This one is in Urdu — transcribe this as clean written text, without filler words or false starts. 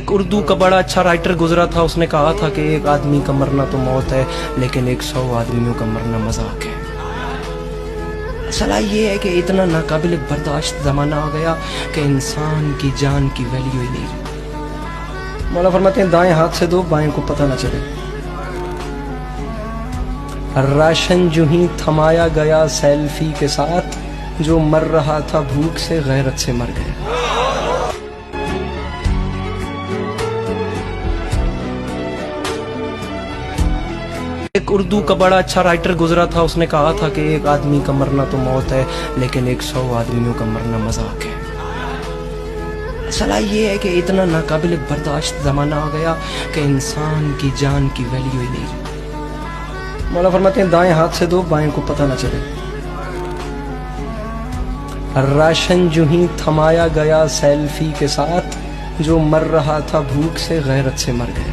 ایک اردو کا بڑا اچھا رائٹر گزرا تھا، اس نے کہا تھا کہ ایک آدمی کا مرنا تو موت ہے لیکن 100 آدمیوں کا مرنا مذاق ہے۔ مسئلہ یہ ہے کہ اتنا ناقابل برداشت زمانہ آ گیا کہ انسان کی جان کی ویلیو ہی نہیں رہی۔ مولا فرماتے ہیں دائیں ہاتھ سے دو بائیں کو پتہ نہ چلے۔ راشن جو ہی تھمایا گیا سیلفی کے ساتھ، جو مر رہا تھا بھوک سے غیرت سے مر گیا۔ ایک اردو کا بڑا اچھا رائٹر گزرا تھا، اس نے کہا تھا کہ ایک آدمی کا مرنا تو موت ہے لیکن 100 آدمیوں کا مرنا مذاق ہے۔ مسئلہ یہ ہے کہ اتنا ناقابل برداشت زمانہ آ گیا کہ انسان کی جان کی ویلیو ہی نہیں رہی۔ مولا فرماتے ہیں دائیں ہاتھ سے دو بائیں کو پتہ نہ چلے۔ راشن جو ہی تھمایا گیا سیلفی کے ساتھ، جو مر رہا تھا بھوک سے غیرت سے مر گیا۔